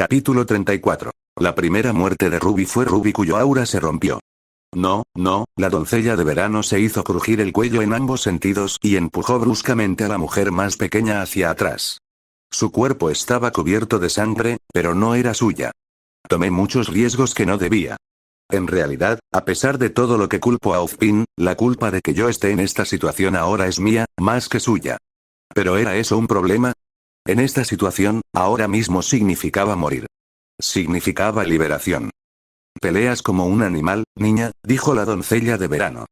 Capítulo 34. La primera muerte de Ruby fue Ruby cuyo aura se rompió. No, la doncella de verano se hizo crujir el cuello en ambos sentidos y empujó bruscamente a la mujer más pequeña hacia atrás. Su cuerpo estaba cubierto de sangre, pero no era suya. Tomé muchos riesgos que no debía. En realidad, a pesar de todo lo que culpo a Ozpin, la culpa de que yo esté en esta situación ahora es mía, más que suya. ¿Pero era eso un problema? En esta situación, ahora mismo significaba morir. Significaba liberación. Peleas como un animal, niña, dijo la doncella de verano.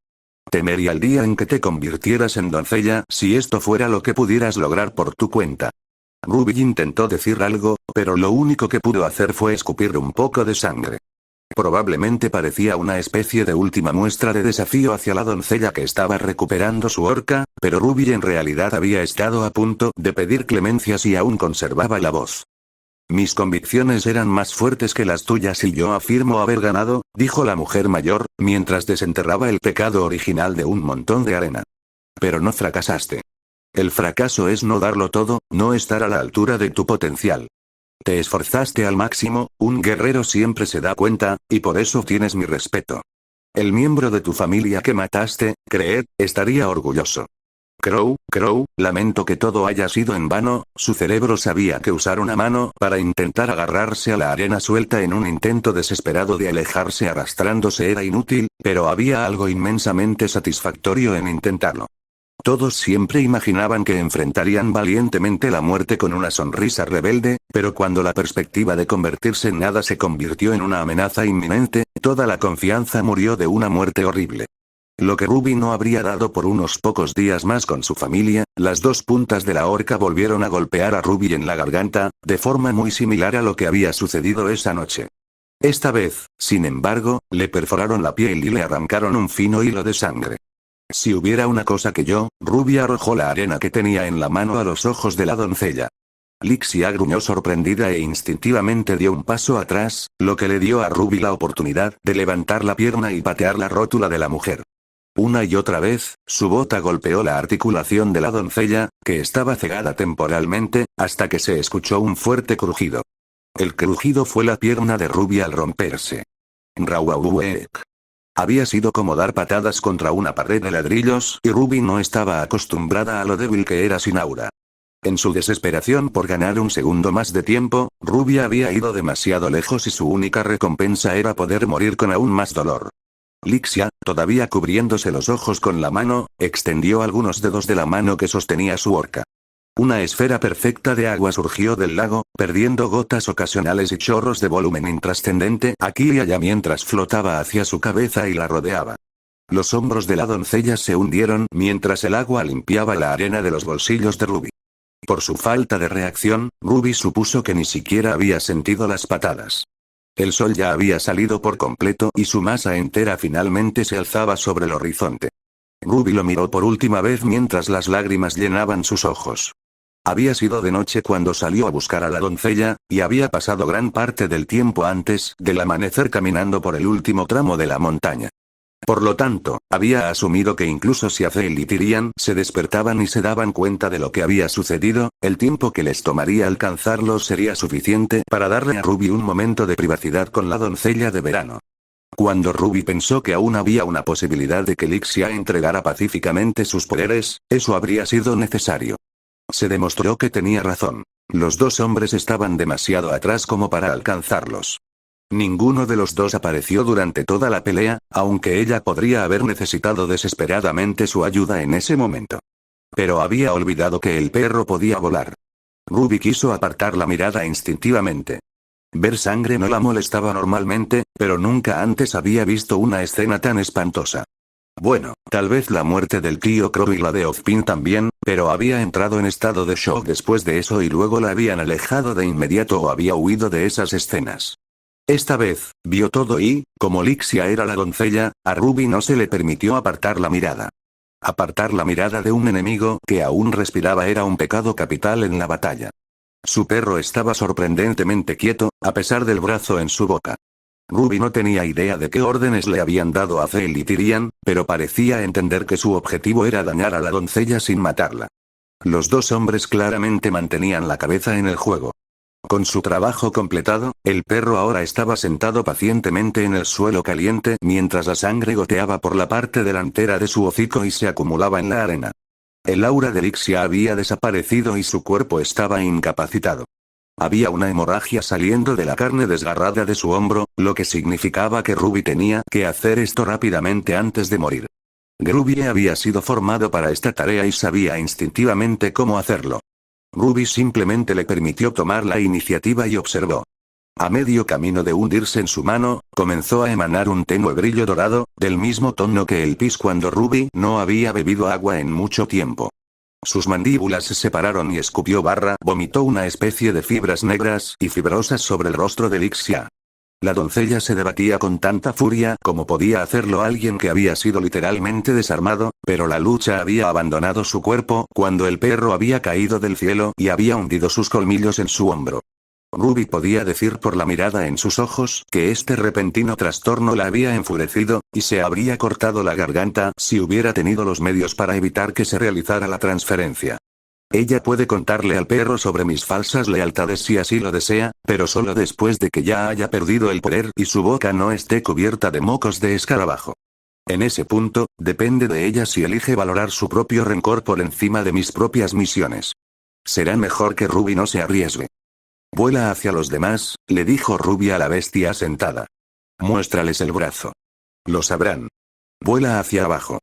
Temería el día en que te convirtieras en doncella si esto fuera lo que pudieras lograr por tu cuenta. Ruby intentó decir algo, pero lo único que pudo hacer fue escupir un poco de sangre. Probablemente parecía una especie de última muestra de desafío hacia la doncella que estaba recuperando su horca, pero Ruby en realidad había estado a punto de pedir clemencia si aún conservaba la voz. Mis convicciones eran más fuertes que las tuyas y yo afirmo haber ganado, dijo la mujer mayor, mientras desenterraba el pecado original de un montón de arena. Pero no fracasaste. El fracaso es no darlo todo, no estar a la altura de tu potencial. Te esforzaste al máximo, un guerrero siempre se da cuenta, y por eso tienes mi respeto. El miembro de tu familia que mataste, Creed, estaría orgulloso. Crow, lamento que todo haya sido en vano, su cerebro sabía que usar una mano para intentar agarrarse a la arena suelta en un intento desesperado de alejarse arrastrándose era inútil, pero había algo inmensamente satisfactorio en intentarlo. Todos siempre imaginaban que enfrentarían valientemente la muerte con una sonrisa rebelde, pero cuando la perspectiva de convertirse en nada se convirtió en una amenaza inminente, toda la confianza murió de una muerte horrible. Lo que Ruby no habría dado por unos pocos días más con su familia, las dos puntas de la horca volvieron a golpear a Ruby en la garganta, de forma muy similar a lo que había sucedido esa noche. Esta vez, sin embargo, le perforaron la piel y le arrancaron un fino hilo de sangre. Si hubiera una cosa que yo, Ruby arrojó la arena que tenía en la mano a los ojos de la doncella. Lixia gruñó sorprendida e instintivamente dio un paso atrás, lo que le dio a Ruby la oportunidad de levantar la pierna y patear la rótula de la mujer. Una y otra vez, su bota golpeó la articulación de la doncella, que estaba cegada temporalmente, hasta que se escuchó un fuerte crujido. El crujido fue la pierna de Ruby al romperse. Rauauek. Había sido como dar patadas contra una pared de ladrillos, y Ruby no estaba acostumbrada a lo débil que era sin aura. En su desesperación por ganar un segundo más de tiempo, Ruby había ido demasiado lejos y su única recompensa era poder morir con aún más dolor. Lixia, todavía cubriéndose los ojos con la mano, extendió algunos dedos de la mano que sostenía su horca. Una esfera perfecta de agua surgió del lago, perdiendo gotas ocasionales y chorros de volumen intrascendente aquí y allá mientras flotaba hacia su cabeza y la rodeaba. Los hombros de la doncella se hundieron mientras el agua limpiaba la arena de los bolsillos de Ruby. Por su falta de reacción, Ruby supuso que ni siquiera había sentido las patadas. El sol ya había salido por completo y su masa entera finalmente se alzaba sobre el horizonte. Ruby lo miró por última vez mientras las lágrimas llenaban sus ojos. Había sido de noche cuando salió a buscar a la doncella, y había pasado gran parte del tiempo antes del amanecer caminando por el último tramo de la montaña. Por lo tanto, había asumido que incluso si Azael y Tyrian se despertaban y se daban cuenta de lo que había sucedido, el tiempo que les tomaría alcanzarlos sería suficiente para darle a Ruby un momento de privacidad con la doncella de verano. Cuando Ruby pensó que aún había una posibilidad de que Lixia entregara pacíficamente sus poderes, eso habría sido necesario. Se demostró que tenía razón. Los dos hombres estaban demasiado atrás como para alcanzarlos. Ninguno de los dos apareció durante toda la pelea, aunque ella podría haber necesitado desesperadamente su ayuda en ese momento. Pero había olvidado que el perro podía volar. Ruby quiso apartar la mirada instintivamente. Ver sangre no la molestaba normalmente, pero nunca antes había visto una escena tan espantosa. Bueno, tal vez la muerte del tío Crow y la de Ozpin también, pero había entrado en estado de shock después de eso y luego la habían alejado de inmediato o había huido de esas escenas. Esta vez, vio todo y, como Lixia era la doncella, a Ruby no se le permitió apartar la mirada. Apartar la mirada de un enemigo que aún respiraba era un pecado capital en la batalla. Su perro estaba sorprendentemente quieto, a pesar del brazo en su boca. Ruby no tenía idea de qué órdenes le habían dado a Azael y Tyrian, pero parecía entender que su objetivo era dañar a la doncella sin matarla. Los dos hombres claramente mantenían la cabeza en el juego. Con su trabajo completado, el perro ahora estaba sentado pacientemente en el suelo caliente mientras la sangre goteaba por la parte delantera de su hocico y se acumulaba en la arena. El aura de Lixia había desaparecido y su cuerpo estaba incapacitado. Había una hemorragia saliendo de la carne desgarrada de su hombro, lo que significaba que Ruby tenía que hacer esto rápidamente antes de morir. Ruby había sido formado para esta tarea y sabía instintivamente cómo hacerlo. Ruby simplemente le permitió tomar la iniciativa y observó. A medio camino de hundirse en su mano, comenzó a emanar un tenue brillo dorado, del mismo tono que el pis cuando Ruby no había bebido agua en mucho tiempo. Sus mandíbulas se separaron y vomitó una especie de fibras negras y fibrosas sobre el rostro de Lixia. La doncella se debatía con tanta furia como podía hacerlo alguien que había sido literalmente desarmado, pero la lucha había abandonado su cuerpo cuando el perro había caído del cielo y había hundido sus colmillos en su hombro. Ruby podía decir por la mirada en sus ojos que este repentino trastorno la había enfurecido, y se habría cortado la garganta si hubiera tenido los medios para evitar que se realizara la transferencia. Ella puede contarle al perro sobre mis falsas lealtades si así lo desea, pero solo después de que ya haya perdido el poder y su boca no esté cubierta de mocos de escarabajo. En ese punto, depende de ella si elige valorar su propio rencor por encima de mis propias misiones. Será mejor que Ruby no se arriesgue. Vuela hacia los demás, le dijo Ruby a la bestia sentada. Muéstrales el brazo. Lo sabrán. Vuela hacia abajo.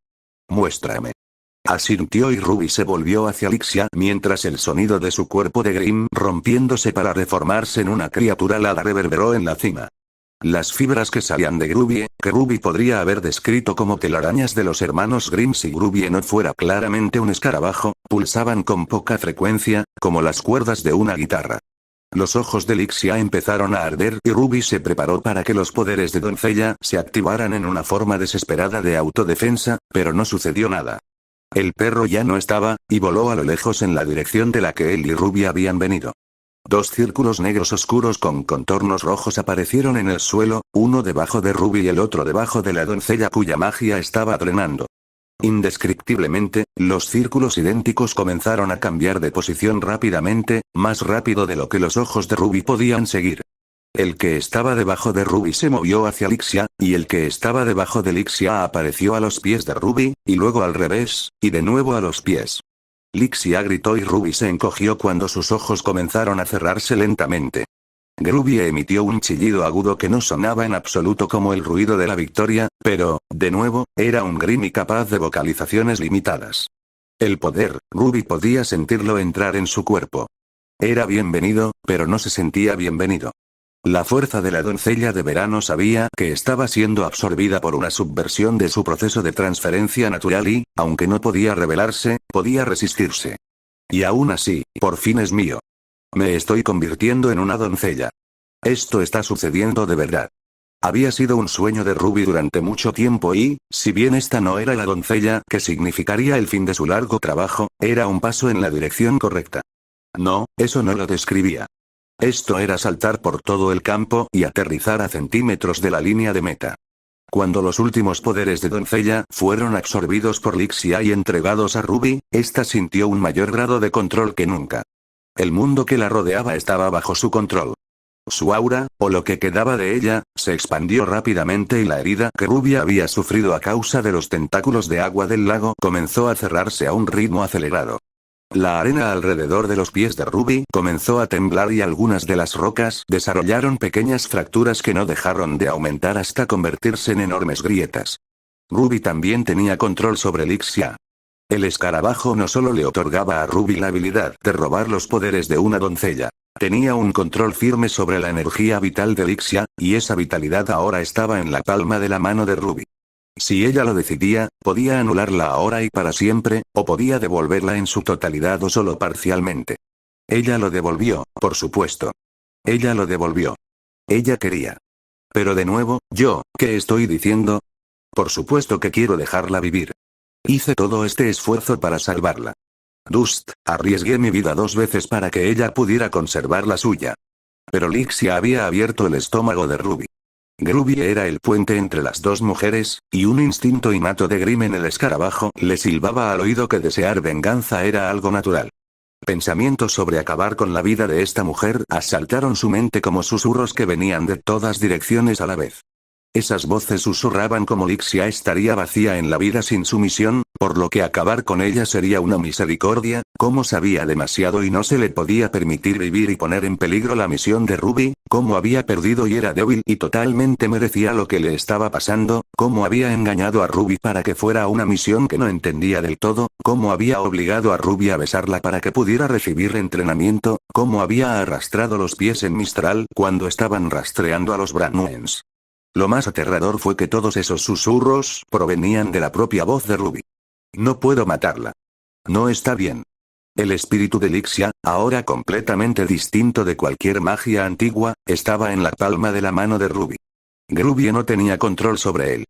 Muéstrame. Asintió y Ruby se volvió hacia Lixia mientras el sonido de su cuerpo de Grimm rompiéndose para reformarse en una criatura alada reverberó en la cima. Las fibras que salían de Ruby, que Ruby podría haber descrito como telarañas de los hermanos Grimm si Ruby no fuera claramente un escarabajo, pulsaban con poca frecuencia, como las cuerdas de una guitarra. Los ojos de Lixia empezaron a arder y Ruby se preparó para que los poderes de doncella se activaran en una forma desesperada de autodefensa, pero no sucedió nada. El perro ya no estaba, y voló a lo lejos en la dirección de la que él y Ruby habían venido. Dos círculos negros oscuros con contornos rojos aparecieron en el suelo, uno debajo de Ruby y el otro debajo de la doncella cuya magia estaba drenando. Indescriptiblemente, los círculos idénticos comenzaron a cambiar de posición rápidamente, más rápido de lo que los ojos de Ruby podían seguir. El que estaba debajo de Ruby se movió hacia Lixia, y el que estaba debajo de Lixia apareció a los pies de Ruby, y luego al revés, y de nuevo a los pies. Lixia gritó y Ruby se encogió cuando sus ojos comenzaron a cerrarse lentamente. Ruby emitió un chillido agudo que no sonaba en absoluto como el ruido de la victoria, pero, de nuevo, era un Grimm capaz de vocalizaciones limitadas. El poder, Ruby podía sentirlo entrar en su cuerpo. Era bienvenido, pero no se sentía bienvenido. La fuerza de la doncella de verano sabía que estaba siendo absorbida por una subversión de su proceso de transferencia natural y, aunque no podía rebelarse, podía resistirse. Y aún así, por fin es mío. Me estoy convirtiendo en una doncella. Esto está sucediendo de verdad. Había sido un sueño de Ruby durante mucho tiempo y, si bien esta no era la doncella que significaría el fin de su largo trabajo, era un paso en la dirección correcta. No, eso no lo describía. Esto era saltar por todo el campo y aterrizar a centímetros de la línea de meta. Cuando los últimos poderes de doncella fueron absorbidos por Lixia y entregados a Ruby, ésta sintió un mayor grado de control que nunca. El mundo que la rodeaba estaba bajo su control. Su aura, o lo que quedaba de ella, se expandió rápidamente y la herida que Ruby había sufrido a causa de los tentáculos de agua del lago comenzó a cerrarse a un ritmo acelerado. La arena alrededor de los pies de Ruby comenzó a temblar y algunas de las rocas desarrollaron pequeñas fracturas que no dejaron de aumentar hasta convertirse en enormes grietas. Ruby también tenía control sobre Lixia. El escarabajo no solo le otorgaba a Ruby la habilidad de robar los poderes de una doncella. Tenía un control firme sobre la energía vital de Lixia, y esa vitalidad ahora estaba en la palma de la mano de Ruby. Si ella lo decidía, podía anularla ahora y para siempre, o podía devolverla en su totalidad o solo parcialmente. Ella lo devolvió, por supuesto. Ella lo devolvió. Ella quería. Pero de nuevo, ¿qué estoy diciendo? Por supuesto que quiero dejarla vivir. Hice todo este esfuerzo para salvarla. Dust, arriesgué mi vida 2 veces para que ella pudiera conservar la suya. Pero Lixia había abierto el estómago de Ruby. Ruby era el puente entre las dos mujeres, y un instinto innato de Grimm en el escarabajo le silbaba al oído que desear venganza era algo natural. Pensamientos sobre acabar con la vida de esta mujer asaltaron su mente como susurros que venían de todas direcciones a la vez. Esas voces susurraban como Lixia estaría vacía en la vida sin su misión, por lo que acabar con ella sería una misericordia, como sabía demasiado y no se le podía permitir vivir y poner en peligro la misión de Ruby, como había perdido y era débil y totalmente merecía lo que le estaba pasando, como había engañado a Ruby para que fuera una misión que no entendía del todo, como había obligado a Ruby a besarla para que pudiera recibir entrenamiento, como había arrastrado los pies en Mistral cuando estaban rastreando a los Branuens. Lo más aterrador fue que todos esos susurros provenían de la propia voz de Ruby. No puedo matarla. No está bien. El espíritu de Lixia, ahora completamente distinto de cualquier magia antigua, estaba en la palma de la mano de Ruby. Ruby no tenía control sobre él.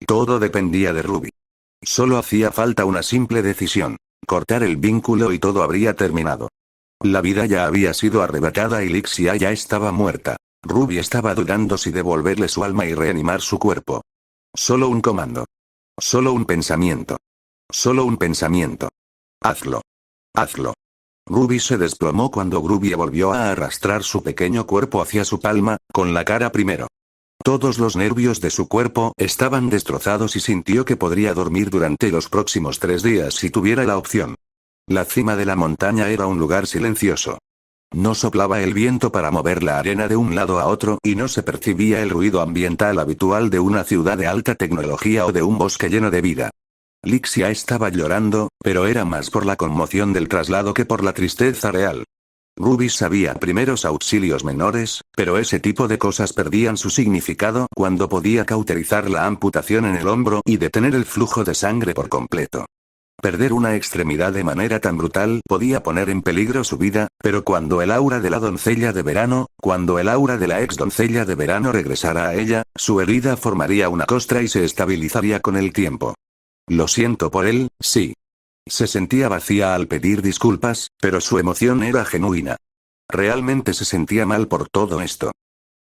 Todo dependía de Ruby. Solo hacía falta una simple decisión: cortar el vínculo y todo habría terminado. La vida ya había sido arrebatada y Lixia ya estaba muerta. Ruby estaba dudando si devolverle su alma y reanimar su cuerpo. Solo un comando. Solo un pensamiento. Solo un pensamiento. Hazlo. Hazlo. Ruby se desplomó cuando Ruby volvió a arrastrar su pequeño cuerpo hacia su palma, con la cara primero. Todos los nervios de su cuerpo estaban destrozados y sintió que podría dormir durante los próximos 3 días si tuviera la opción. La cima de la montaña era un lugar silencioso. No soplaba el viento para mover la arena de un lado a otro y no se percibía el ruido ambiental habitual de una ciudad de alta tecnología o de un bosque lleno de vida. Lixia estaba llorando, pero era más por la conmoción del traslado que por la tristeza real. Ruby sabía primeros auxilios menores, pero ese tipo de cosas perdían su significado cuando podía cauterizar la amputación en el hombro y detener el flujo de sangre por completo. Perder una extremidad de manera tan brutal podía poner en peligro su vida, pero cuando el aura de la doncella de verano, cuando el aura de la ex doncella de verano regresara a ella, su herida formaría una costra y se estabilizaría con el tiempo. Lo siento por él, sí. Se sentía vacía al pedir disculpas, pero su emoción era genuina. Realmente se sentía mal por todo esto.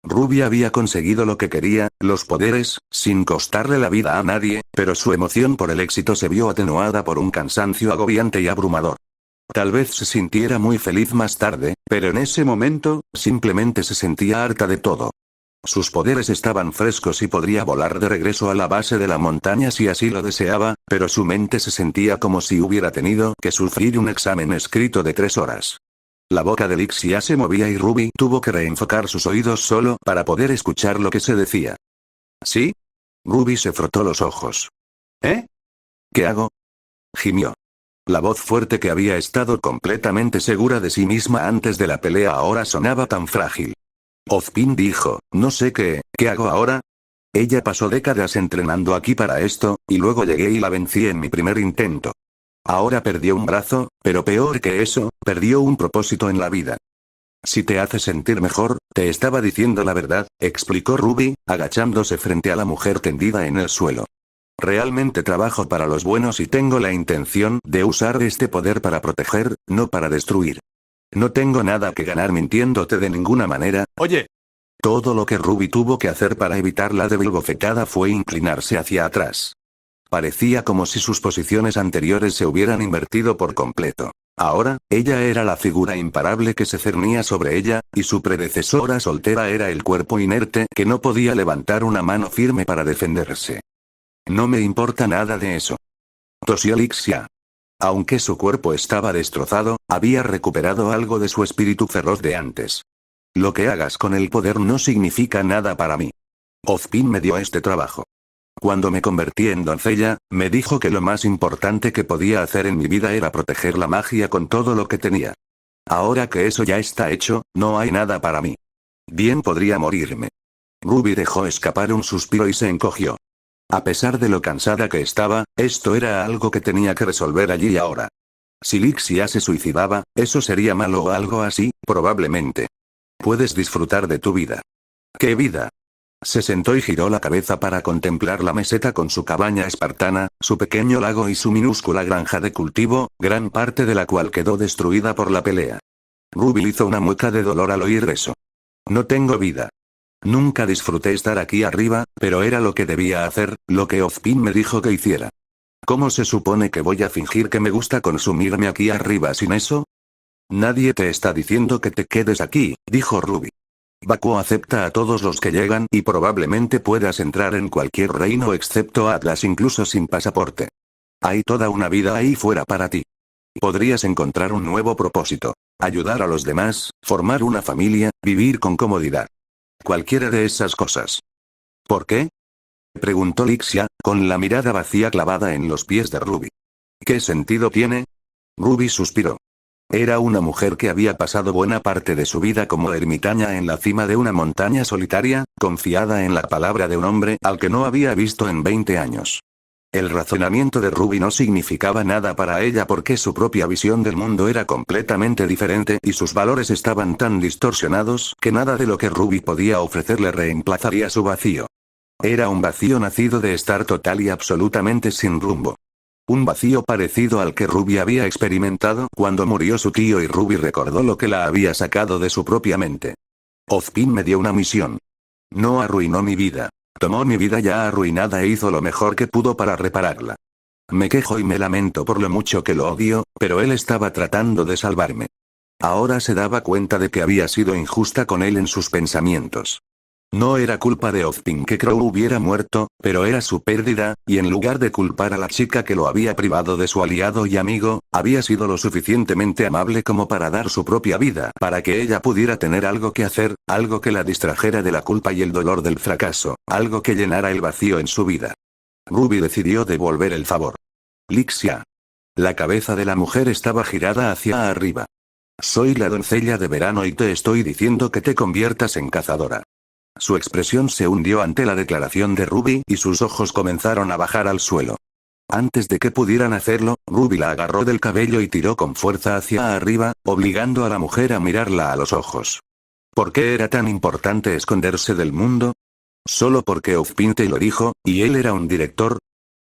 Ruby había conseguido lo que quería, los poderes, sin costarle la vida a nadie, pero su emoción por el éxito se vio atenuada por un cansancio agobiante y abrumador. Tal vez se sintiera muy feliz más tarde, pero en ese momento, simplemente se sentía harta de todo. Sus poderes estaban frescos y podría volar de regreso a la base de la montaña si así lo deseaba, pero su mente se sentía como si hubiera tenido que sufrir un examen escrito de 3 horas. La boca de Lixia se movía y Ruby tuvo que reenfocar sus oídos solo para poder escuchar lo que se decía. ¿Sí? Ruby se frotó los ojos. ¿Eh? ¿Qué hago? Gimió. La voz fuerte que había estado completamente segura de sí misma antes de la pelea ahora sonaba tan frágil. Ozpin dijo, no sé qué hago ahora. Ella pasó décadas entrenando aquí para esto, y luego llegué y la vencí en mi primer intento. Ahora perdió un brazo, pero peor que eso, perdió un propósito en la vida. Si te hace sentir mejor, te estaba diciendo la verdad, explicó Ruby, agachándose frente a la mujer tendida en el suelo. Realmente trabajo para los buenos y tengo la intención de usar este poder para proteger, no para destruir. No tengo nada que ganar mintiéndote de ninguna manera. Oye. Todo lo que Ruby tuvo que hacer para evitar la débil bofetada fue inclinarse hacia atrás. Parecía como si sus posiciones anteriores se hubieran invertido por completo. Ahora, ella era la figura imparable que se cernía sobre ella, y su predecesora soltera era el cuerpo inerte que no podía levantar una mano firme para defenderse. No me importa nada de eso. Tosió Lixia. Aunque su cuerpo estaba destrozado, había recuperado algo de su espíritu feroz de antes. Lo que hagas con el poder no significa nada para mí. Ozpin me dio este trabajo. Cuando me convertí en doncella, me dijo que lo más importante que podía hacer en mi vida era proteger la magia con todo lo que tenía. Ahora que eso ya está hecho, no hay nada para mí. Bien podría morirme. Ruby dejó escapar un suspiro y se encogió. A pesar de lo cansada que estaba, esto era algo que tenía que resolver allí y ahora. Si Lixia se suicidaba, eso sería malo o algo así, probablemente. Puedes disfrutar de tu vida. ¿Qué vida? Se sentó y giró la cabeza para contemplar la meseta con su cabaña espartana, su pequeño lago y su minúscula granja de cultivo, gran parte de la cual quedó destruida por la pelea. Ruby hizo una mueca de dolor al oír eso. No tengo vida. Nunca disfruté estar aquí arriba, pero era lo que debía hacer, lo que Ozpin me dijo que hiciera. ¿Cómo se supone que voy a fingir que me gusta consumirme aquí arriba sin eso? Nadie te está diciendo que te quedes aquí, dijo Ruby. Bakuo acepta a todos los que llegan y probablemente puedas entrar en cualquier reino excepto Atlas incluso sin pasaporte. Hay toda una vida ahí fuera para ti. Podrías encontrar un nuevo propósito. Ayudar a los demás, formar una familia, vivir con comodidad. Cualquiera de esas cosas. ¿Por qué? Preguntó Lixia, con la mirada vacía clavada en los pies de Ruby. ¿Qué sentido tiene? Ruby suspiró. Era una mujer que había pasado buena parte de su vida como ermitaña en la cima de una montaña solitaria, confiada en la palabra de un hombre al que no había visto en 20 años. El razonamiento de Ruby no significaba nada para ella porque su propia visión del mundo era completamente diferente y sus valores estaban tan distorsionados que nada de lo que Ruby podía ofrecerle reemplazaría su vacío. Era un vacío nacido de estar total y absolutamente sin rumbo. Un vacío parecido al que Ruby había experimentado cuando murió su tío y Ruby recordó lo que la había sacado de su propia mente. Ozpin me dio una misión. No arruinó mi vida. Tomó mi vida ya arruinada e hizo lo mejor que pudo para repararla. Me quejo y me lamento por lo mucho que lo odio, pero él estaba tratando de salvarme. Ahora se daba cuenta de que había sido injusta con él en sus pensamientos. No era culpa de Ozpin que Crow hubiera muerto, pero era su pérdida, y en lugar de culpar a la chica que lo había privado de su aliado y amigo, había sido lo suficientemente amable como para dar su propia vida para que ella pudiera tener algo que hacer, algo que la distrajera de la culpa y el dolor del fracaso, algo que llenara el vacío en su vida. Ruby decidió devolver el favor. Lixia. La cabeza de la mujer estaba girada hacia arriba. Soy la doncella de verano y te estoy diciendo que te conviertas en cazadora. Su expresión se hundió ante la declaración de Ruby y sus ojos comenzaron a bajar al suelo. Antes de que pudieran hacerlo, Ruby la agarró del cabello y tiró con fuerza hacia arriba, obligando a la mujer a mirarla a los ojos. ¿Por qué era tan importante esconderse del mundo? ¿Solo porque Ozpin te lo dijo, y él era un director?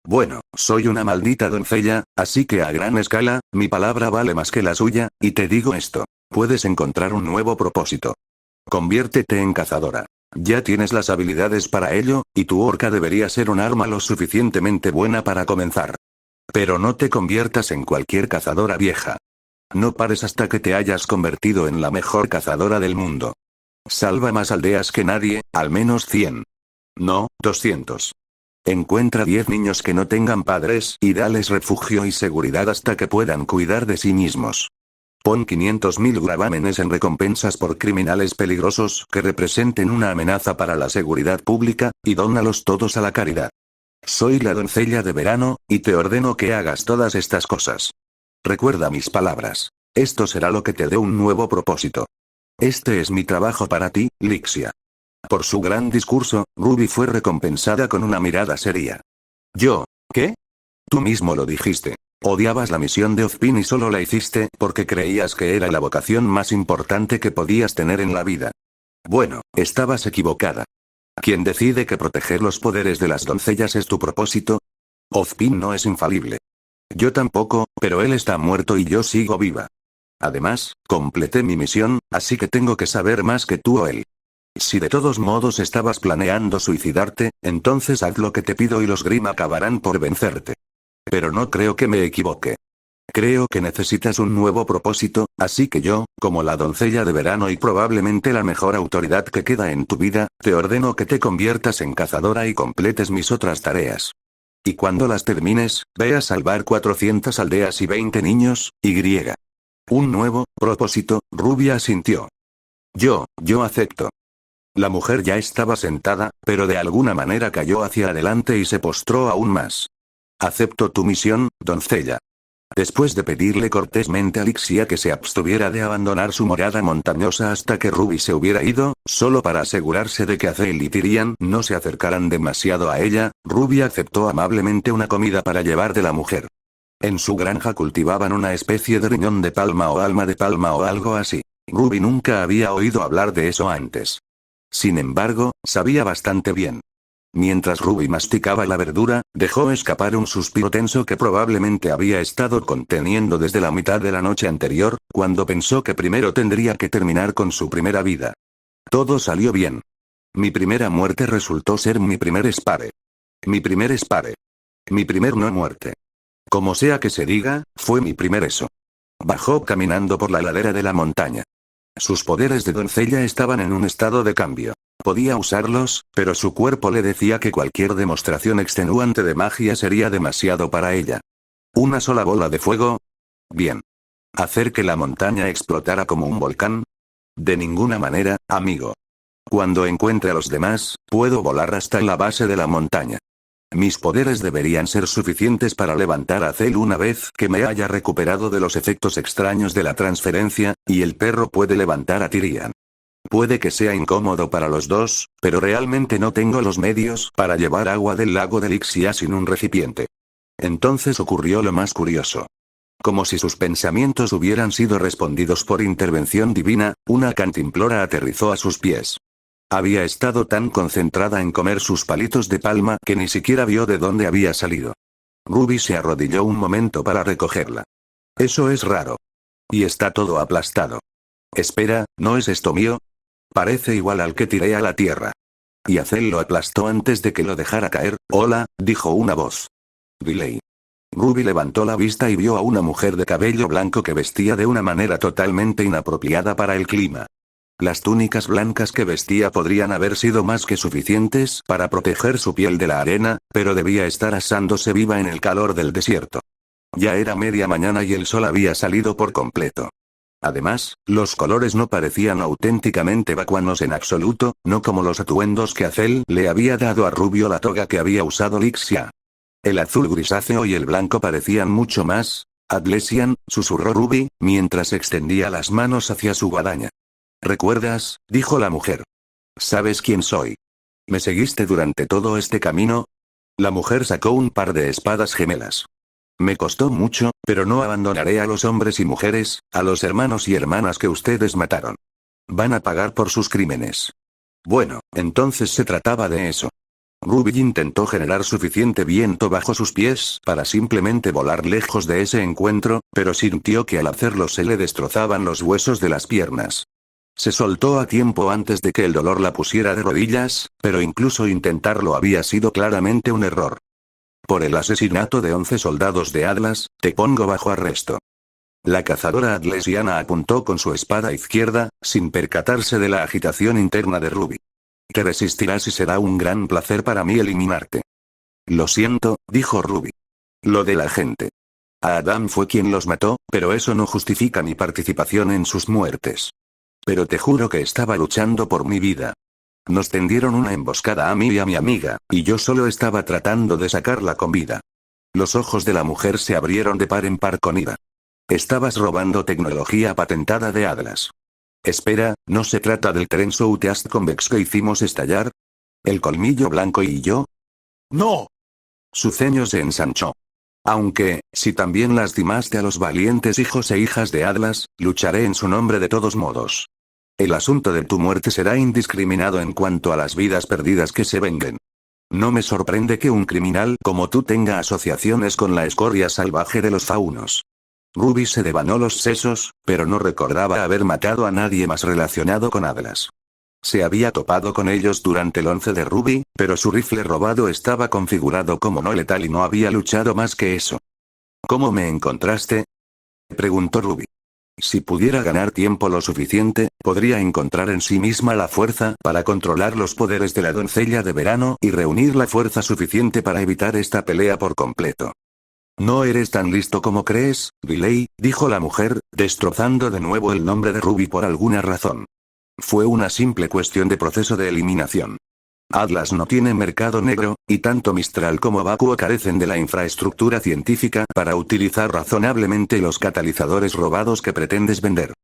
Bueno, soy una maldita doncella, así que a gran escala, mi palabra vale más que la suya, y te digo esto. Puedes encontrar un nuevo propósito. Conviértete en cazadora. Ya tienes las habilidades para ello, y tu orca debería ser un arma lo suficientemente buena para comenzar. Pero no te conviertas en cualquier cazadora vieja. No pares hasta que te hayas convertido en la mejor cazadora del mundo. Salva más aldeas que nadie, al menos 100. No, 200. Encuentra 10 niños que no tengan padres y dales refugio y seguridad hasta que puedan cuidar de sí mismos. Pon 500.000 gravámenes en recompensas por criminales peligrosos que representen una amenaza para la seguridad pública, y dónalos todos a la caridad. Soy la doncella de verano, y te ordeno que hagas todas estas cosas. Recuerda mis palabras. Esto será lo que te dé un nuevo propósito. Este es mi trabajo para ti, Lixia. Por su gran discurso, Ruby fue recompensada con una mirada seria. ¿Yo? ¿Qué? Tú mismo lo dijiste. Odiabas la misión de Ozpin y solo la hiciste porque creías que era la vocación más importante que podías tener en la vida. Bueno, estabas equivocada. ¿Quién decide que proteger los poderes de las doncellas es tu propósito? Ozpin no es infalible. Yo tampoco, pero él está muerto y yo sigo viva. Además, completé mi misión, así que tengo que saber más que tú o él. Si de todos modos estabas planeando suicidarte, entonces haz lo que te pido y los Grimm acabarán por vencerte. Pero no creo que me equivoque. Creo que necesitas un nuevo propósito, así que yo, como la doncella de verano y probablemente la mejor autoridad que queda en tu vida, te ordeno que te conviertas en cazadora y completes mis otras tareas. Y cuando las termines, ve a salvar 400 aldeas y 20 niños, y. Un nuevo propósito, Ruby asintió. Yo acepto. La mujer ya estaba sentada, pero de alguna manera cayó hacia adelante y se postró aún más. Acepto tu misión, doncella. Después de pedirle cortésmente a Lixia que se abstuviera de abandonar su morada montañosa hasta que Ruby se hubiera ido, solo para asegurarse de que Azel y Tyrian no se acercaran demasiado a ella, Ruby aceptó amablemente una comida para llevar de la mujer. En su granja cultivaban una especie de riñón de palma o alma de palma o algo así. Ruby nunca había oído hablar de eso antes. Sin embargo, sabía bastante bien. Mientras Ruby masticaba la verdura, dejó escapar un suspiro tenso que probablemente había estado conteniendo desde la mitad de la noche anterior, cuando pensó que primero tendría que terminar con su primera vida. Todo salió bien. Mi primera muerte resultó ser mi primer spare. Mi primer spare. Mi primer no muerte. Como sea que se diga, fue mi primer eso. Bajó caminando por la ladera de la montaña. Sus poderes de doncella estaban en un estado de cambio. Podía usarlos, pero su cuerpo le decía que cualquier demostración extenuante de magia sería demasiado para ella. ¿Una sola bola de fuego? Bien. ¿Hacer que la montaña explotara como un volcán? De ninguna manera, amigo. Cuando encuentre a los demás, puedo volar hasta la base de la montaña. Mis poderes deberían ser suficientes para levantar a Cell una vez que me haya recuperado de los efectos extraños de la transferencia, y el perro puede levantar a Tyrian. Puede que sea incómodo para los dos, pero realmente no tengo los medios para llevar agua del lago de Lixia sin un recipiente. Entonces ocurrió lo más curioso. Como si sus pensamientos hubieran sido respondidos por intervención divina, una cantimplora aterrizó a sus pies. Había estado tan concentrada en comer sus palitos de palma que ni siquiera vio de dónde había salido. Ruby se arrodilló un momento para recogerla. Eso es raro. Y está todo aplastado. Espera, ¿no es esto mío? Parece igual al que tiré a la tierra. Y Azel lo aplastó antes de que lo dejara caer. Hola, dijo una voz. Riley. Ruby levantó la vista y vio a una mujer de cabello blanco que vestía de una manera totalmente inapropiada para el clima. Las túnicas blancas que vestía podrían haber sido más que suficientes para proteger su piel de la arena, pero debía estar asándose viva en el calor del desierto. Ya era media mañana y el sol había salido por completo. Además, los colores no parecían auténticamente vacuanos en absoluto, no como los atuendos que Azel le había dado a Rubio la toga que había usado Lixia. El azul grisáceo y el blanco parecían mucho más Adlesian, susurró Ruby, mientras extendía las manos hacia su guadaña. ¿Recuerdas? Dijo la mujer. ¿Sabes quién soy? ¿Me seguiste durante todo este camino? La mujer sacó un par de espadas gemelas. Me costó mucho, pero no abandonaré a los hombres y mujeres, a los hermanos y hermanas que ustedes mataron. Van a pagar por sus crímenes. Bueno, entonces se trataba de eso. Ruby intentó generar suficiente viento bajo sus pies para simplemente volar lejos de ese encuentro, pero sintió que al hacerlo se le destrozaban los huesos de las piernas. Se soltó a tiempo antes de que el dolor la pusiera de rodillas, pero incluso intentarlo había sido claramente un error. Por el asesinato de 11 soldados de Atlas, te pongo bajo arresto. La cazadora adlesiana apuntó con su espada izquierda, sin percatarse de la agitación interna de Ruby. Te resistirás y será un gran placer para mí eliminarte. Lo siento, dijo Ruby. Lo de la gente. A Adam fue quien los mató, pero eso no justifica mi participación en sus muertes. Pero te juro que estaba luchando por mi vida. Nos tendieron una emboscada a mí y a mi amiga, y yo solo estaba tratando de sacarla con vida. Los ojos de la mujer se abrieron de par en par con ira. Estabas robando tecnología patentada de Atlas. Espera, ¿no se trata del tren Southeast Convex que hicimos estallar? ¿El colmillo blanco y yo? ¡No! Su ceño se ensanchó. Aunque, si también lastimaste a los valientes hijos e hijas de Atlas, lucharé en su nombre de todos modos. El asunto de tu muerte será indiscriminado en cuanto a las vidas perdidas que se venguen. No me sorprende que un criminal como tú tenga asociaciones con la escoria salvaje de los faunos. Ruby se devanó los sesos, pero no recordaba haber matado a nadie más relacionado con Atlas. Se había topado con ellos durante el 11 de Ruby, pero su rifle robado estaba configurado como no letal y no había luchado más que eso. ¿Cómo me encontraste? Preguntó Ruby. Si pudiera ganar tiempo lo suficiente, podría encontrar en sí misma la fuerza para controlar los poderes de la doncella de verano y reunir la fuerza suficiente para evitar esta pelea por completo. No eres tan listo como crees, Riley, dijo la mujer, destrozando de nuevo el nombre de Ruby por alguna razón. Fue una simple cuestión de proceso de eliminación. Atlas no tiene mercado negro, y tanto Mistral como Vacuo carecen de la infraestructura científica para utilizar razonablemente los catalizadores robados que pretendes vender.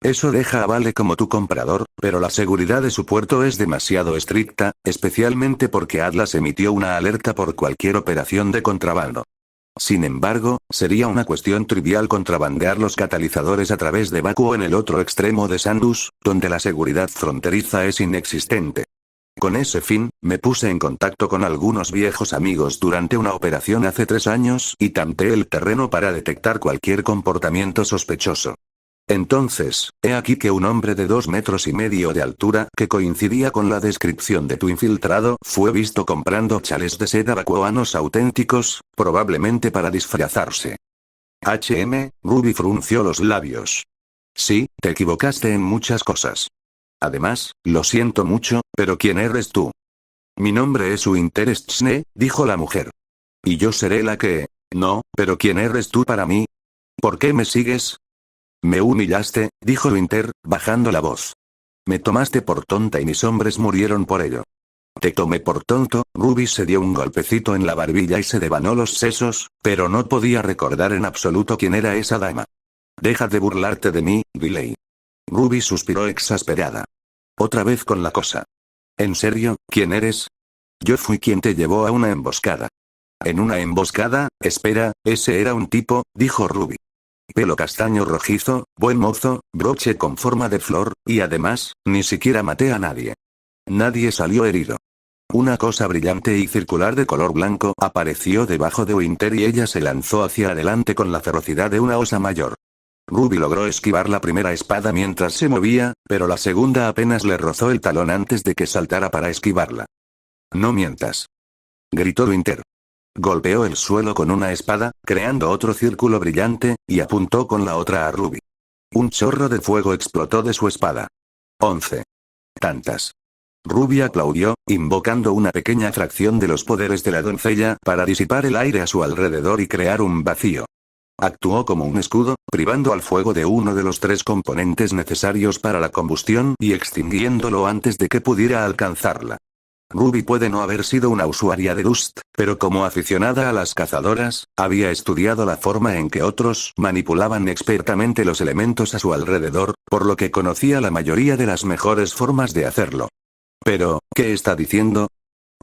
Eso deja a Vale como tu comprador, pero la seguridad de su puerto es demasiado estricta, especialmente porque Atlas emitió una alerta por cualquier operación de contrabando. Sin embargo, sería una cuestión trivial contrabandear los catalizadores a través de Vacuo en el otro extremo de Sandus, donde la seguridad fronteriza es inexistente. Con ese fin, me puse en contacto con algunos viejos amigos durante una operación hace 3 años y tanteé el terreno para detectar cualquier comportamiento sospechoso. Entonces, he aquí que un hombre de 2,5 metros de altura, que coincidía con la descripción de tu infiltrado, fue visto comprando chales de seda vacuanos auténticos, probablemente para disfrazarse. Ruby frunció los labios. Sí, te equivocaste en muchas cosas. Además, lo siento mucho, pero ¿quién eres tú? Mi nombre es Winter Schne, dijo la mujer. Y yo seré la que... No, pero ¿quién eres tú para mí? ¿Por qué me sigues? Me humillaste, dijo Winter, bajando la voz. Me tomaste por tonta y mis hombres murieron por ello. Te tomé por tonto. Ruby se dio un golpecito en la barbilla y se devanó los sesos, pero no podía recordar en absoluto quién era esa dama. Deja de burlarte de mí, Riley. Ruby suspiró exasperada. Otra vez con la cosa. ¿En serio, quién eres? Yo fui quien te llevó a una emboscada. ¿En una emboscada? Espera, ese era un tipo, dijo Ruby. Pelo castaño rojizo, buen mozo, broche con forma de flor, y además, ni siquiera maté a nadie. Nadie salió herido. Una cosa brillante y circular de color blanco apareció debajo de Winter y ella se lanzó hacia adelante con la ferocidad de una osa mayor. Ruby logró esquivar la primera espada mientras se movía, pero la segunda apenas le rozó el talón antes de que saltara para esquivarla. No mientas. Gritó Winter. Golpeó el suelo con una espada, creando otro círculo brillante, y apuntó con la otra a Ruby. Un chorro de fuego explotó de su espada. 11. Tantas. Ruby aplaudió, invocando una pequeña fracción de los poderes de la doncella para disipar el aire a su alrededor y crear un vacío. Actuó como un escudo, privando al fuego de uno de los 3 componentes necesarios para la combustión y extinguiéndolo antes de que pudiera alcanzarla. Ruby puede no haber sido una usuaria de Dust, pero como aficionada a las cazadoras, había estudiado la forma en que otros manipulaban expertamente los elementos a su alrededor, por lo que conocía la mayoría de las mejores formas de hacerlo. Pero, ¿qué está diciendo?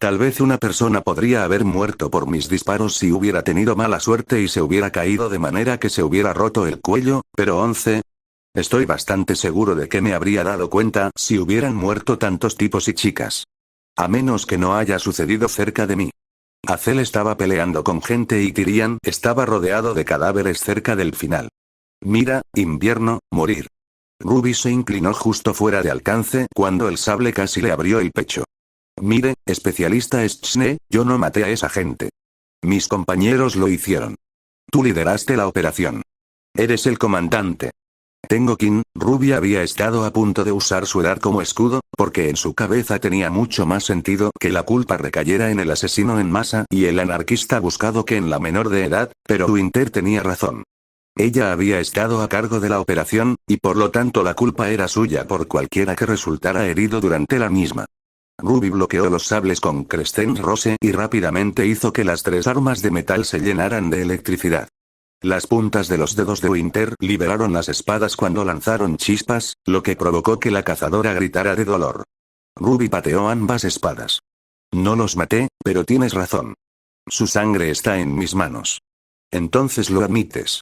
Tal vez una persona podría haber muerto por mis disparos si hubiera tenido mala suerte y se hubiera caído de manera que se hubiera roto el cuello, pero 11. Estoy bastante seguro de que me habría dado cuenta si hubieran muerto tantos tipos y chicas. A menos que no haya sucedido cerca de mí. Azel estaba peleando con gente y Tyrian estaba rodeado de cadáveres cerca del final. Mira, invierno, morir. Ruby se inclinó justo fuera de alcance cuando el sable casi le abrió el pecho. Mire, especialista Schne, yo no maté a esa gente. Mis compañeros lo hicieron. Tú lideraste la operación. Eres el comandante. Ruby había estado a punto de usar su edad como escudo, porque en su cabeza tenía mucho más sentido que la culpa recayera en el asesino en masa y el anarquista buscado que en la menor de edad, pero Winter tenía razón. Ella había estado a cargo de la operación, y por lo tanto la culpa era suya por cualquiera que resultara herido durante la misma. Ruby bloqueó los sables con Crescent Rose y rápidamente hizo que las 3 armas de metal se llenaran de electricidad. Las puntas de los dedos de Winter liberaron las espadas cuando lanzaron chispas, lo que provocó que la cazadora gritara de dolor. Ruby pateó ambas espadas. No los maté, pero tienes razón. Su sangre está en mis manos. Entonces lo admites.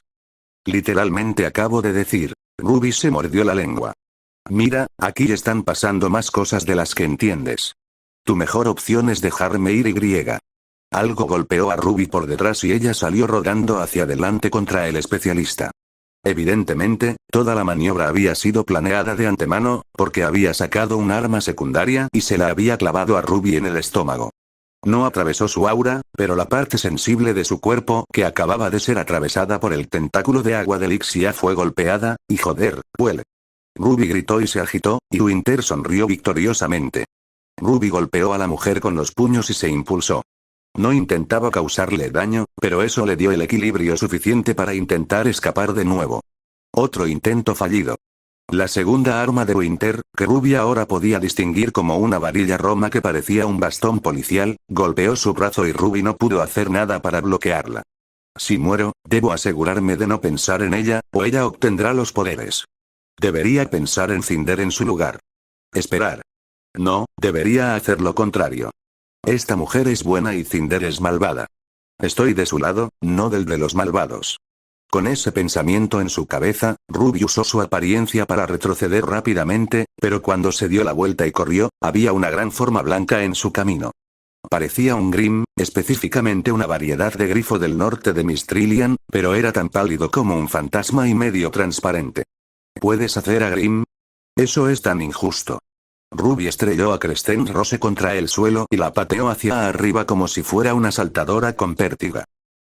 Literalmente acabo de decir. Ruby se mordió la lengua. Mira, aquí están pasando más cosas de las que entiendes. Tu mejor opción es dejarme ir y. Algo golpeó a Ruby por detrás y ella salió rodando hacia adelante contra el especialista. Evidentemente, toda la maniobra había sido planeada de antemano, porque había sacado un arma secundaria y se la había clavado a Ruby en el estómago. No atravesó su aura, pero la parte sensible de su cuerpo que acababa de ser atravesada por el tentáculo de agua de Lixia fue golpeada, y joder, huele. Ruby gritó y se agitó, y Winter sonrió victoriosamente. Ruby golpeó a la mujer con los puños y se impulsó. No intentaba causarle daño, pero eso le dio el equilibrio suficiente para intentar escapar de nuevo. Otro intento fallido. La segunda arma de Winter, que Ruby ahora podía distinguir como una varilla roma que parecía un bastón policial, golpeó su brazo y Ruby no pudo hacer nada para bloquearla. Si muero, debo asegurarme de no pensar en ella, o ella obtendrá los poderes. Debería pensar en Cinder en su lugar. Esperar. No, debería hacer lo contrario. Esta mujer es buena y Cinder es malvada. Estoy de su lado, no del de los malvados. Con ese pensamiento en su cabeza, Ruby usó su apariencia para retroceder rápidamente, pero cuando se dio la vuelta y corrió, había una gran forma blanca en su camino. Parecía un Grim, específicamente una variedad de grifo del norte de Mistrillian, pero era tan pálido como un fantasma y medio transparente. ¿Puedes hacer a Grim? Eso es tan injusto. Ruby estrelló a Crescent Rose contra el suelo y la pateó hacia arriba como si fuera una saltadora con pértiga.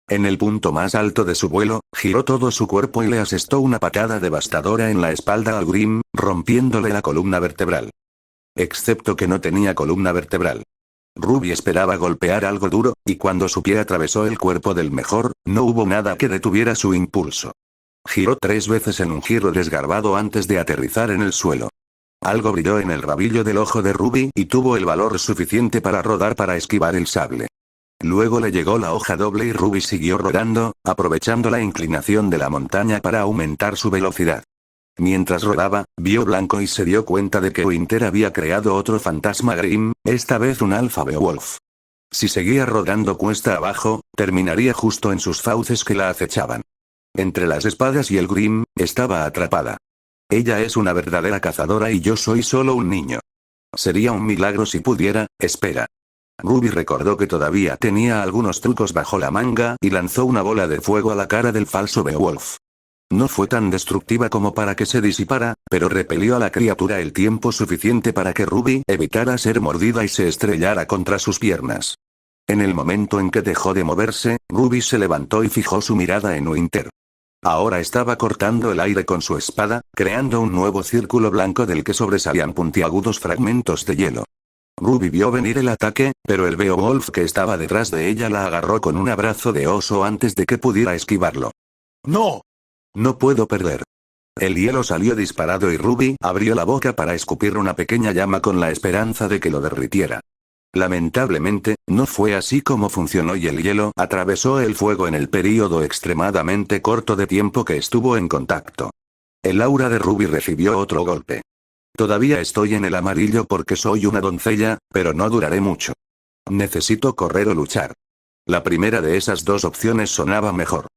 En el punto más alto de su vuelo, giró todo su cuerpo y le asestó una patada devastadora en la espalda al Grimm, rompiéndole la columna vertebral. Excepto que no tenía columna vertebral. Ruby esperaba golpear algo duro, y cuando su pie atravesó el cuerpo del mejor, no hubo nada que detuviera su impulso. Giró 3 veces en un giro desgarbado antes de aterrizar en el suelo. Algo brilló en el rabillo del ojo de Ruby y tuvo el valor suficiente para rodar para esquivar el sable. Luego le llegó la hoja doble y Ruby siguió rodando, aprovechando la inclinación de la montaña para aumentar su velocidad. Mientras rodaba, vio blanco y se dio cuenta de que Winter había creado otro fantasma Grimm, esta vez un Alpha Beowulf. Si seguía rodando cuesta abajo, terminaría justo en sus fauces que la acechaban. Entre las espadas y el Grimm, estaba atrapada. Ella es una verdadera cazadora y yo soy solo un niño. Sería un milagro si pudiera, espera. Ruby recordó que todavía tenía algunos trucos bajo la manga y lanzó una bola de fuego a la cara del falso Beowulf. No fue tan destructiva como para que se disipara, pero repelió a la criatura el tiempo suficiente para que Ruby evitara ser mordida y se estrellara contra sus piernas. En el momento en que dejó de moverse, Ruby se levantó y fijó su mirada en Winter. Ahora estaba cortando el aire con su espada, creando un nuevo círculo blanco del que sobresalían puntiagudos fragmentos de hielo. Ruby vio venir el ataque, pero el Beowulf que estaba detrás de ella la agarró con un abrazo de oso antes de que pudiera esquivarlo. ¡No! No puedo perder. El hielo salió disparado y Ruby abrió la boca para escupir una pequeña llama con la esperanza de que lo derritiera. Lamentablemente, no fue así como funcionó y el hielo atravesó el fuego en el período extremadamente corto de tiempo que estuvo en contacto. El aura de Ruby recibió otro golpe. Todavía estoy en el amarillo porque soy una doncella, pero no duraré mucho. Necesito correr o luchar. La primera de esas dos opciones sonaba mejor.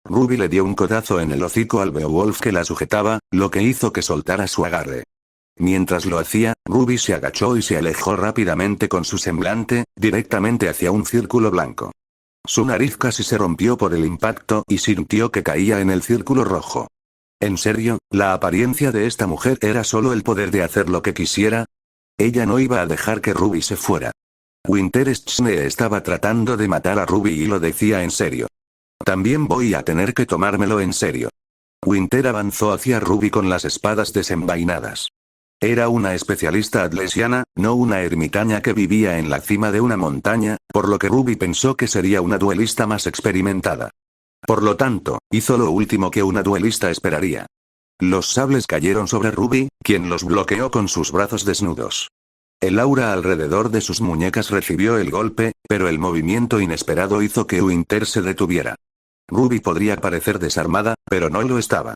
Ruby le dio un codazo en el hocico al Beowulf que la sujetaba, lo que hizo que soltara su agarre. Mientras lo hacía, Ruby se agachó y se alejó rápidamente con su semblante, directamente hacia un círculo blanco. Su nariz casi se rompió por el impacto y sintió que caía en el círculo rojo. ¿En serio, la apariencia de esta mujer era solo el poder de hacer lo que quisiera? Ella no iba a dejar que Ruby se fuera. Winter Schne estaba tratando de matar a Ruby y lo decía en serio. También voy a tener que tomármelo en serio. Winter avanzó hacia Ruby con las espadas desenvainadas. Era una especialista atlesiana, no una ermitaña que vivía en la cima de una montaña, por lo que Ruby pensó que sería una duelista más experimentada. Por lo tanto, hizo lo último que una duelista esperaría. Los sables cayeron sobre Ruby, quien los bloqueó con sus brazos desnudos. El aura alrededor de sus muñecas recibió el golpe, pero el movimiento inesperado hizo que Winter se detuviera. Ruby podría parecer desarmada, pero no lo estaba.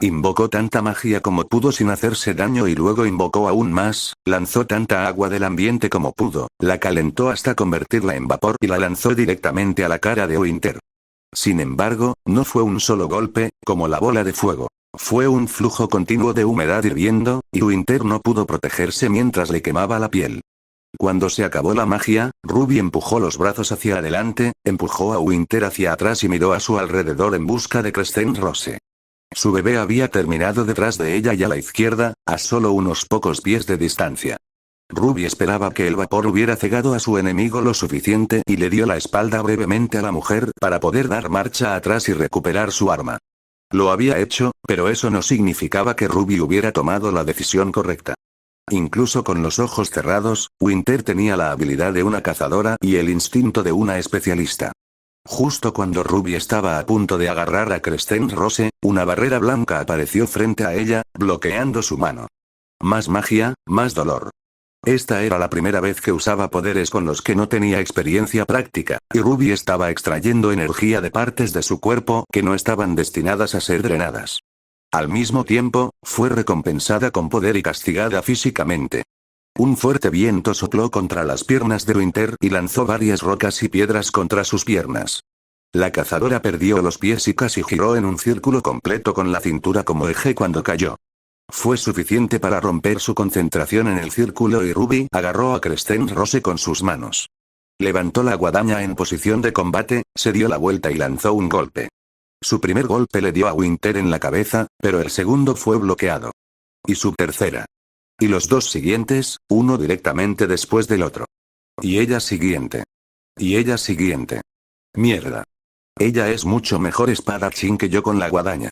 Invocó tanta magia como pudo sin hacerse daño y luego invocó aún más, lanzó tanta agua del ambiente como pudo, la calentó hasta convertirla en vapor y la lanzó directamente a la cara de Winter. Sin embargo, no fue un solo golpe, como la bola de fuego. Fue un flujo continuo de humedad hirviendo, y Winter no pudo protegerse mientras le quemaba la piel. Cuando se acabó la magia, Ruby empujó los brazos hacia adelante, empujó a Winter hacia atrás y miró a su alrededor en busca de Crescent Rose. Su bebé había terminado detrás de ella y a la izquierda, a solo unos pocos pies de distancia. Ruby esperaba que el vapor hubiera cegado a su enemigo lo suficiente y le dio la espalda brevemente a la mujer para poder dar marcha atrás y recuperar su arma. Lo había hecho, pero eso no significaba que Ruby hubiera tomado la decisión correcta. Incluso con los ojos cerrados, Winter tenía la habilidad de una cazadora y el instinto de una especialista. Justo cuando Ruby estaba a punto de agarrar a Crescent Rose, una barrera blanca apareció frente a ella, bloqueando su mano. Más magia, más dolor. Esta era la primera vez que usaba poderes con los que no tenía experiencia práctica, y Ruby estaba extrayendo energía de partes de su cuerpo que no estaban destinadas a ser drenadas. Al mismo tiempo, fue recompensada con poder y castigada físicamente. Un fuerte viento sopló contra las piernas de Winter y lanzó varias rocas y piedras contra sus piernas. La cazadora perdió los pies y casi giró en un círculo completo con la cintura como eje cuando cayó. Fue suficiente para romper su concentración en el círculo y Ruby agarró a Crescent Rose con sus manos. Levantó la guadaña en posición de combate, se dio la vuelta y lanzó un golpe. Su primer golpe le dio a Winter en la cabeza, pero el segundo fue bloqueado. Y su tercera. Y los dos siguientes, uno directamente después del otro. Y ella siguiente. Y ella siguiente. Mierda. Ella es mucho mejor espadachín que yo con la guadaña.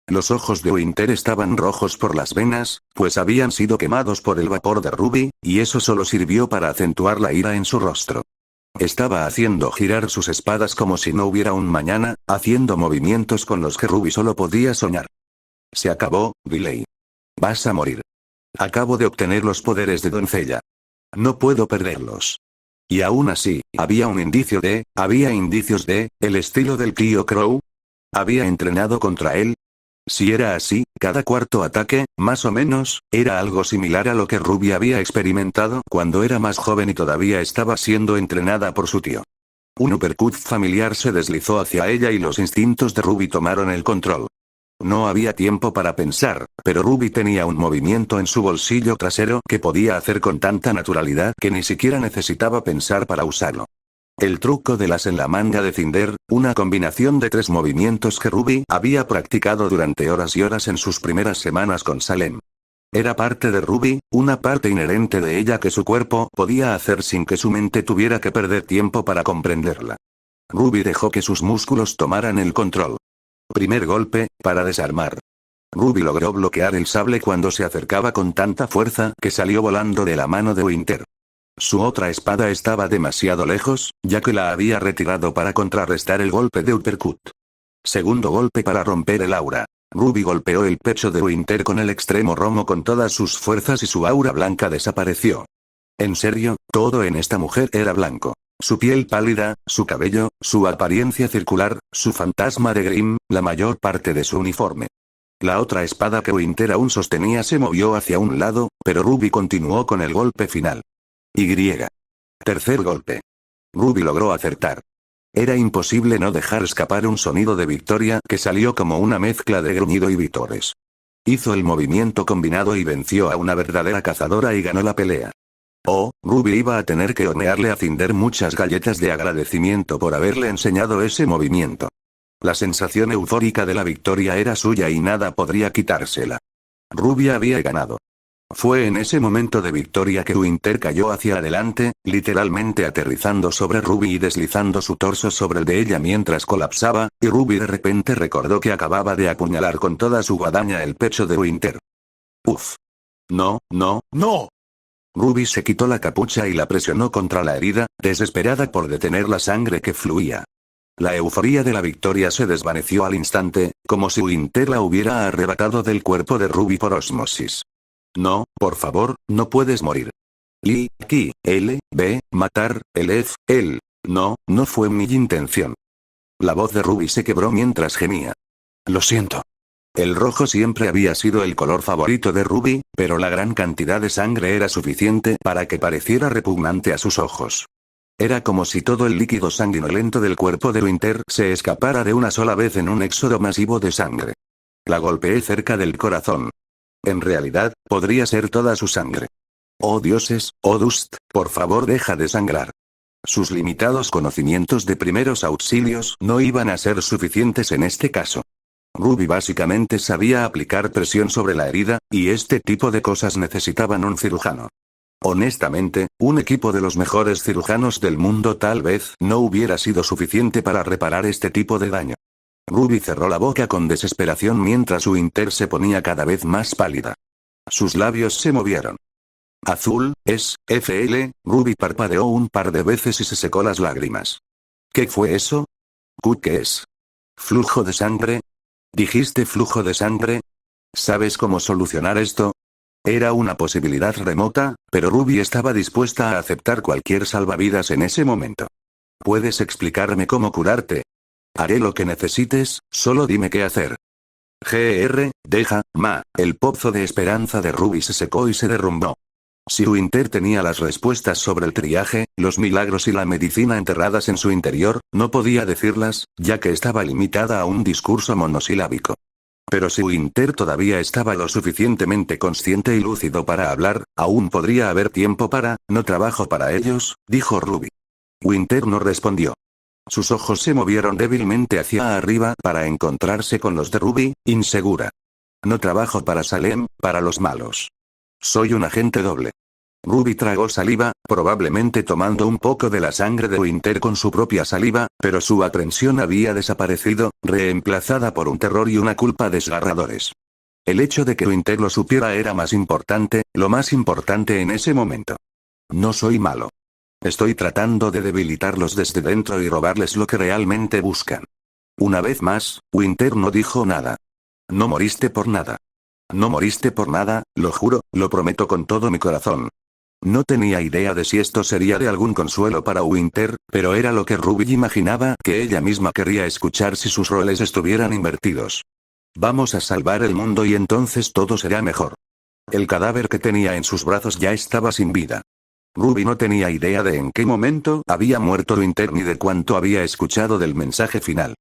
Los ojos de Winter estaban rojos por las venas, pues habían sido quemados por el vapor de Ruby, y eso solo sirvió para acentuar la ira en su rostro. Estaba haciendo girar sus espadas como si no hubiera un mañana, haciendo movimientos con los que Ruby solo podía soñar. Se acabó, Riley. Vas a morir. Acabo de obtener los poderes de doncella. No puedo perderlos. Y aún así, había indicios de, el estilo del tío Crow. ¿Había entrenado contra él? Si era así, cada cuarto ataque, más o menos, era algo similar a lo que Ruby había experimentado cuando era más joven y todavía estaba siendo entrenada por su tío. Un uppercut familiar se deslizó hacia ella y los instintos de Ruby tomaron el control. No había tiempo para pensar, pero Ruby tenía un movimiento en su bolsillo trasero que podía hacer con tanta naturalidad que ni siquiera necesitaba pensar para usarlo. El truco del as en la manga de Cinder, una combinación de 3 movimientos que Ruby había practicado durante horas y horas en sus primeras semanas con Salem. Era parte de Ruby, una parte inherente de ella que su cuerpo podía hacer sin que su mente tuviera que perder tiempo para comprenderla. Ruby dejó que sus músculos tomaran el control. Primer golpe, para desarmar. Ruby logró bloquear el sable cuando se acercaba con tanta fuerza que salió volando de la mano de Winter. Su otra espada estaba demasiado lejos, ya que la había retirado para contrarrestar el golpe de uppercut. Segundo golpe para romper el aura. Ruby golpeó el pecho de Winter con el extremo romo con todas sus fuerzas y su aura blanca desapareció. En serio, todo en esta mujer era blanco. Su piel pálida, su cabello, su apariencia circular, su fantasma de Grimm, la mayor parte de su uniforme. La otra espada que Winter aún sostenía se movió hacia un lado, pero Ruby continuó con el golpe final. Y. Tercer golpe. Ruby logró acertar. Era imposible no dejar escapar un sonido de victoria que salió como una mezcla de gruñido y vítores. Hizo el movimiento combinado y venció a una verdadera cazadora y ganó la pelea. Oh, Ruby iba a tener que hornearle a Cinder muchas galletas de agradecimiento por haberle enseñado ese movimiento. La sensación eufórica de la victoria era suya y nada podría quitársela. Ruby había ganado. Fue en ese momento de victoria que Winter cayó hacia adelante, literalmente aterrizando sobre Ruby y deslizando su torso sobre el de ella mientras colapsaba, y Ruby de repente recordó que acababa de apuñalar con toda su guadaña el pecho de Winter. Uf. No, no, no. Ruby se quitó la capucha y la presionó contra la herida, desesperada por detener la sangre que fluía. La euforía de la victoria se desvaneció al instante, como si Winter la hubiera arrebatado del cuerpo de Ruby por ósmosis. No, por favor, no puedes morir. Matar, el. No, no fue mi intención. La voz de Ruby se quebró mientras gemía. Lo siento. El rojo siempre había sido el color favorito de Ruby, pero la gran cantidad de sangre era suficiente para que pareciera repugnante a sus ojos. Era como si todo el líquido sanguinolento del cuerpo de Winter se escapara de una sola vez en un éxodo masivo de sangre. La golpeé cerca del corazón. En realidad, podría ser toda su sangre. Oh dioses, oh Dust, por favor deja de sangrar. Sus limitados conocimientos de primeros auxilios no iban a ser suficientes en este caso. Ruby básicamente sabía aplicar presión sobre la herida, y este tipo de cosas necesitaban un cirujano. Honestamente, un equipo de los mejores cirujanos del mundo tal vez no hubiera sido suficiente para reparar este tipo de daño. Ruby cerró la boca con desesperación mientras Winter se ponía cada vez más pálida. Sus labios se movieron. Azul, Ruby parpadeó un par de veces y se secó las lágrimas. ¿Qué fue eso? ¿Qué es? ¿Flujo de sangre? ¿Dijiste flujo de sangre? ¿Sabes cómo solucionar esto? Era una posibilidad remota, pero Ruby estaba dispuesta a aceptar cualquier salvavidas en ese momento. ¿Puedes explicarme cómo curarte? Haré lo que necesites, solo dime qué hacer. El pozo de esperanza de Ruby se secó y se derrumbó. Si Winter tenía las respuestas sobre el triaje, los milagros y la medicina enterradas en su interior, no podía decirlas, ya que estaba limitada a un discurso monosilábico. Pero si Winter todavía estaba lo suficientemente consciente y lúcido para hablar, aún podría haber tiempo para, no trabajo para ellos, dijo Ruby. Winter no respondió. Sus ojos se movieron débilmente hacia arriba para encontrarse con los de Ruby, insegura. No trabajo para Salem, para los malos. Soy un agente doble. Ruby tragó saliva, probablemente tomando un poco de la sangre de Winter con su propia saliva, pero su aprensión había desaparecido, reemplazada por un terror y una culpa desgarradores. El hecho de que Winter lo supiera era más importante, lo más importante en ese momento. No soy malo. Estoy tratando de debilitarlos desde dentro y robarles lo que realmente buscan. Una vez más, Winter no dijo nada. No moriste por nada. No moriste por nada, lo juro, lo prometo con todo mi corazón. No tenía idea de si esto sería de algún consuelo para Winter, pero era lo que Ruby imaginaba que ella misma querría escuchar si sus roles estuvieran invertidos. Vamos a salvar el mundo y entonces todo será mejor. El cadáver que tenía en sus brazos ya estaba sin vida. Ruby no tenía idea de en qué momento había muerto Winter ni de cuánto había escuchado del mensaje final.